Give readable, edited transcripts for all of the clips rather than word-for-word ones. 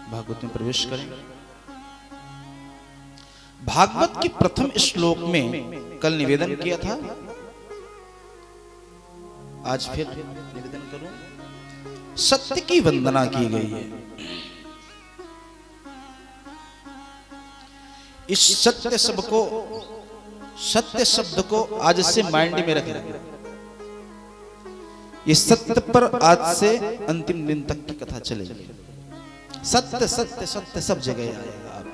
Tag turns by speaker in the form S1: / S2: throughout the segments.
S1: भागवत में प्रवेश करें। भागवत के प्रथम श्लोक में कल निवेदन किया था, आज फिर निवेदन करूं। सत्य की वंदना की गई है। इस सत्य शब्द को आज से माइंड में रखें। इस सत्य पर आज से अंतिम दिन तक की कथा चलेगी। सत्य सत्य सत्य सब जगह आएगा। आप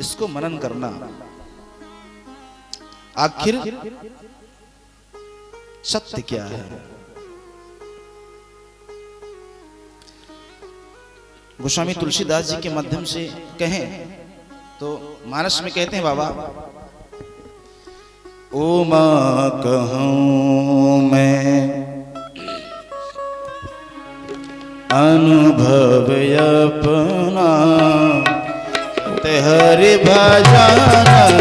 S1: इसको मनन करना। आखिर सत्य क्या है? गोस्वामी तुलसीदास जी के माध्यम से कहें तो मानस में कहते हैं, बाबा ओ मां कहूं मैं अनुभव अपना, तेहरि भजन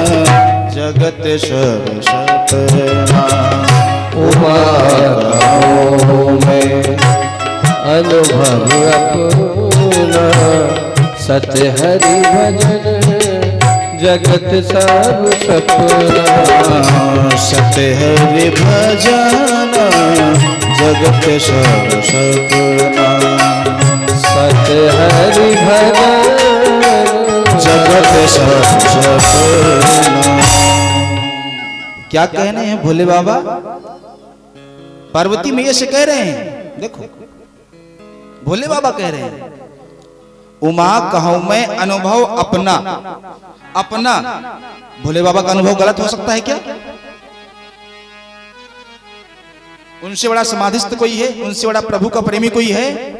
S1: जगत सब सपना।
S2: ओ मां कहूं मैं अनुभव अपना, सत्य हरि भजन जगत सब सपना।
S1: सत्य हरि भजन जगत सब सपना।
S2: सत्य हरि भजन
S1: जगत सब सपना। क्या कहने हैं भोले बाबा? पार्वती मैया से कह रहे हैं। देखो भोले बाबा कह रहे हैं, उमा कहूं मैं अनुभव अपना। अपना भोले बाबा का अनुभव गलत हो सकता है क्या? उनसे बड़ा समाधिस्थ कोई है? उनसे बड़ा प्रभु का प्रेमी कोई है?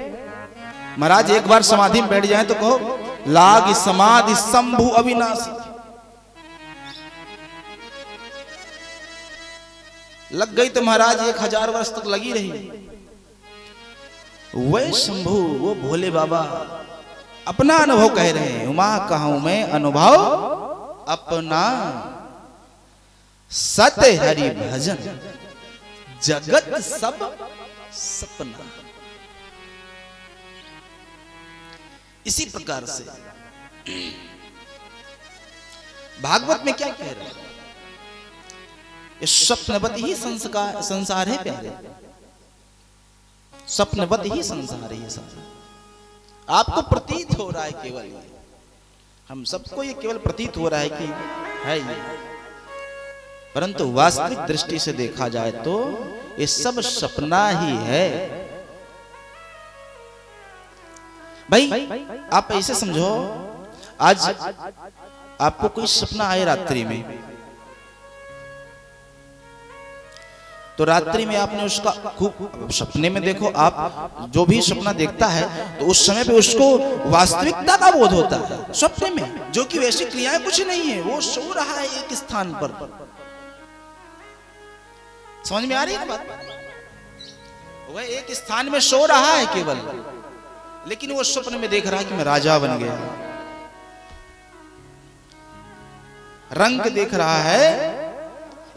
S1: महाराज एक बार समाधि में बैठ जाए तो कहो लाग समाधि शंभु अविनाशी। लग गई तो महाराज 1000 वर्ष तक लगी रही। वह शंभु, वो भोले बाबा अपना अनुभव कह रहे हैं। उमा कहूं मैं अनुभव अपना, सत्य हरि भजन जगत सब सपना। इसी प्रकार से भागवत में क्या कह रहे हैं? ये स्वप्नवत ही संसार है प्यारे। स्वप्नवत ही संसार है ये सब। आपको प्रतीत हो रहा है केवल, हम सबको ये केवल प्रतीत हो रहा है कि है ये, परंतु वास्तविक दृष्टि से देखा जाए तो ये सब सपना ही है। भाई आप ऐसे समझो, आज आपको कोई सपना आए रात्रि में, तो रात्रि में आपने उसका खूब सपने में देखो, आप जो भी सपना देखता है तो उस समय पे उसको वास्तविकता का बोध होता है सपने में, जो कि वैसी क्रियाएं कुछ नहीं है, वो सो रहा है एक स्थान पर। समझ में आ रही है बात? वह एक स्थान में सो रहा है केवल, लेकिन वो सपने में देख रहा है कि मैं राजा बन गया। रंग देख रहा है,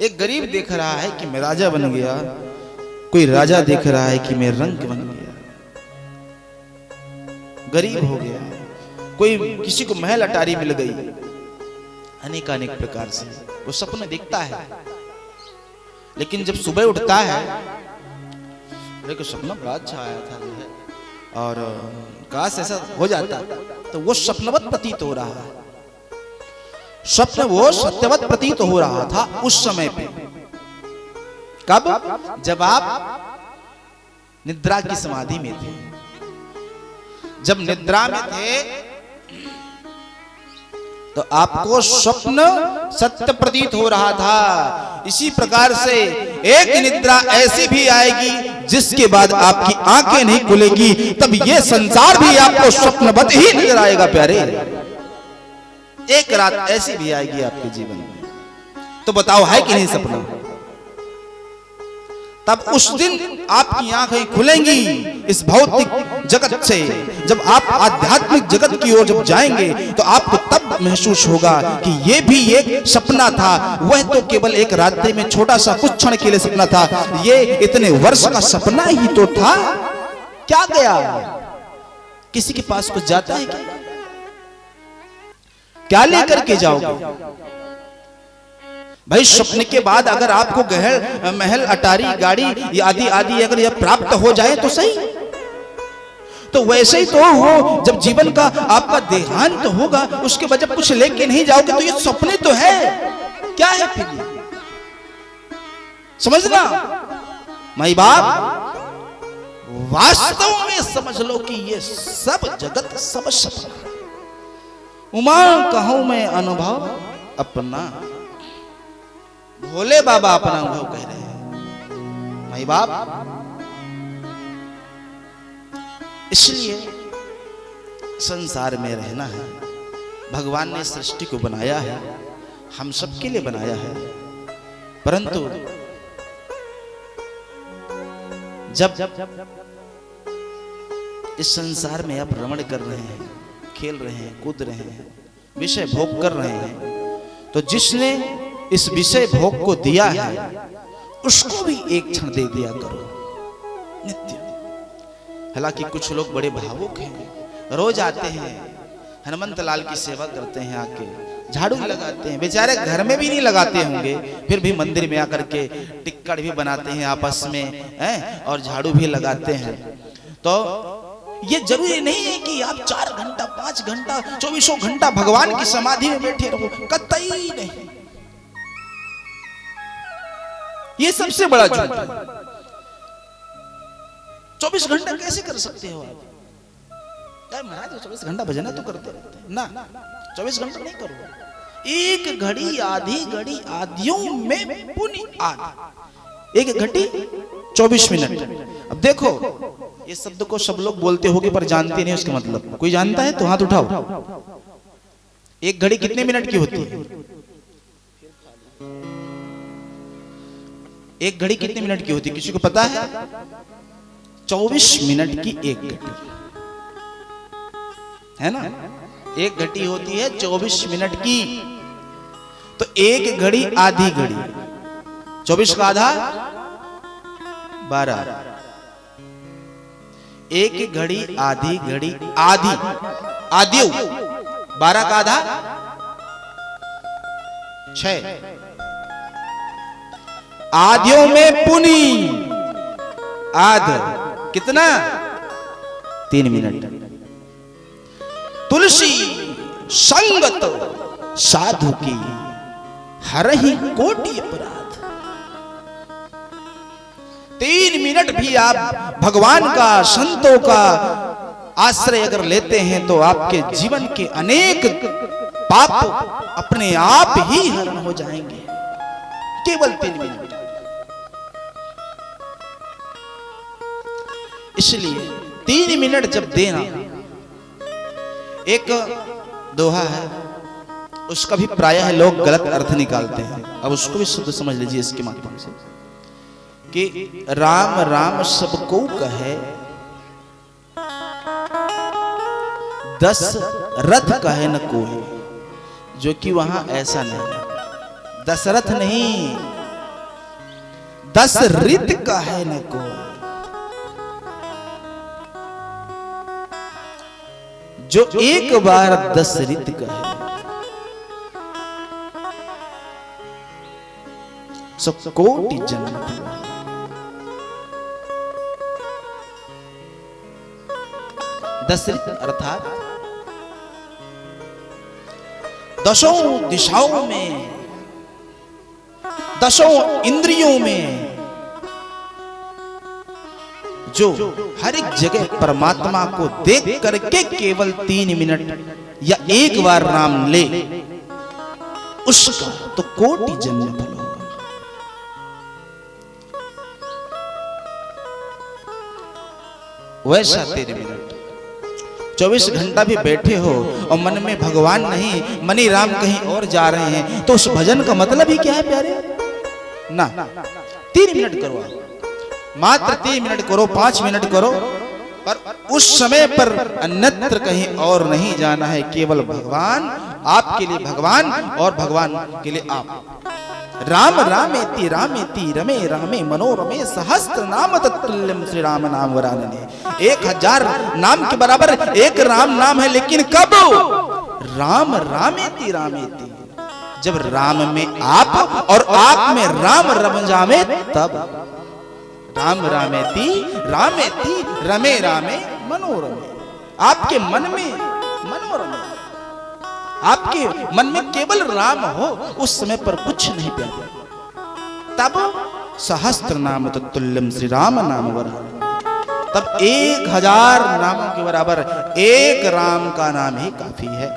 S1: एक गरीब देख रहा है कि मैं राजा बन गया, कोई राजा देख रहा है कि मैं रंग बन गया, गरीब हो गया, कोई किसी को महल अटारी मिल गई। अनेकानेक प्रकार से वो सपने देखता है, लेकिन जब सुबह उठता है, देखो सपना बड़ा अच्छा आया था जो है, और काश ऐसा हो जाता, तो वो सपनवत प्रतीत हो रहा है। स्वप्न वो सत्यवत प्रतीत हो रहा था उस समय पे। कब? जब आप निद्रा की समाधि में थे। जब निद्रा में थे तो आपको स्वप्न सत्य प्रतीत हो रहा था। इसी प्रकार से एक निद्रा ऐसी भी आएगी जिसके बाद आपकी आंखें नहीं खुलेगी, तब ये संसार भी आपको स्वप्नवत ही नजर आएगा प्यारे। एक रात ऐसी भी आएगी आपके जीवन में, तो बताओ है कि नहीं सपना? तब उस दिन आपकी आंखें खुलेंगी इस भौतिक जगत से। जब आप आध्यात्मिक जगत की ओर जब जाएंगे तो आपको तब महसूस होगा कि ये भी एक सपना था। वह तो केवल एक रात्रि में छोटा सा कुछ क्षण के लिए सपना था, ये इतने वर्ष का सपना ही तो था। क्या गया? किसी के पास कुछ जाता है क्या लेकर के जाओगे? भाई स्वप्न के बाद अगर आपको गहल महल अटारी गाड़ी आदि आदि अगर यह प्राप्त हो जाए तो सही, तो वैसे ही तो हो जब जीवन का आपका देहांत होगा उसके बाद जब कुछ लेके नहीं जाओगे तो ये सपने तो है, क्या है फिर ये? समझना माई बाप, वास्तव में समझ लो कि ये सब जगत सब सपना। उमा कहूं मैं अनुभव अपना, भोले बाबा अपना अनुभव कह रहे हैं माई बाप। इसलिए संसार में रहना है, भगवान ने सृष्टि को बनाया है, हम सबके लिए बनाया है, परंतु जब इस संसार में आप भ्रमण कर रहे हैं, खेल रहे हैं, कूद रहे हैं, विषय भोग कर रहे हैं, तो जिसने इस विषय भोग को दिया है उसको भी एक क्षण दे दिया करो नित्य। हालांकि कुछ लोग बड़े भावुक हैं, रोज आते हैं, हनुमंत लाल की सेवा करते हैं, आके झाड़ू लगाते हैं, बेचारे घर में भी नहीं लगाते होंगे, फिर भी मंदिर में आकर के टिक्कड़ भी बनाते हैं आपस में हैं और झाड़ू भी लगाते हैं। तो ये जरूरी नहीं है कि आप 4 घंटा 5 घंटा 24 घंटा भगवान की समाधि में बैठे रहो, कतई नहीं। ये सबसे बड़ा झूठ है। 24 घंटा कैसे कर सकते हो आप? महाराज 24 घंटा भजन तो करते रहते हैं ना, 24 घंटा नहीं करो। एक घड़ी आधी घड़ी आदियों में पुनि आदि, एक घड़ी 24 मिनट। अब देखो ये शब्द को सब लोग बोलते होंगे पर जानते नहीं उसका मतलब। कोई जानता है तो हाथ उठाओ। एक घड़ी कितने मिनट की होती है? एक घड़ी कितने मिनट की होती है किसी को पता है? 24 मिनट की एक घड़ी है ना। एक घड़ी होती है 24 मिनट की, तो एक घड़ी आधी घड़ी, 24 का आधा 12, एक घड़ी आधी घड़ी आधी आदियो 12 का आधा 6, आधियों में पुनि आध कितना? 3 मिनट। तुलसी संगत साधु की हरहि कोटि अपराध। 3 मिनट भी आप भगवान का संतों का आश्रय अगर लेते हैं तो आपके जीवन के अनेक पाप अपने आप ही हरण हो जाएंगे, केवल 3 मिनट। इसलिए 3 मिनट जब देना, एक दोहा है उसका भी प्रायः लोग गलत अर्थ निकालते हैं, अब उसको भी शुद्ध समझ लीजिए इसके माध्यम से कि राम राम सबको कहे 10 रथ कहे न कोई, जो कि वहां ऐसा नहीं। 10 रथ नहीं, 10 रित कहे न कोई। जो एक बार 10 रित कहे सो कोटि जन्म। 10 रित अर्थात 10 दिशाओं में, 10 इंद्रियों में जो हर एक जगह परमात्मा को देख करके केवल 3 मिनट या एक बार नाम ले, उसका तो कोटि जन्म फल होगा। वैसा 3 मिनट 24 घंटा भी बैठे हो और मन में भगवान नहीं, मनी राम कहीं और जा रहे हैं, तो उस भजन का मतलब ही क्या है प्यारे? ना, 3 मिनट करो आप, मात्र 3 मिनट करो, 5 मिनट करो, पर उस समय पर अन्यत्र कहीं और नहीं जाना है, केवल भगवान, आपके लिए भगवान और भगवान के लिए आप। राम रामेति रमे रामे मनोरमे सहस्त्र नाम तत्तुल्यम श्री राम नाम वरानने। 1000 नाम के बराबर एक राम नाम है, लेकिन कब? राम रामेति, जब राम में आप और आप में राम रम जावे तब। राम रामेति रमे रामे मनोरमे। आपके मन में मनोरमे, आपके मन में केवल राम हो, उस समय पर कुछ नहीं प्यारा, तब सहस्त्र नाम तत्तुल्यम श्री राम नाम वरानने। तब 1000 नामों के बराबर एक राम का नाम ही काफी है।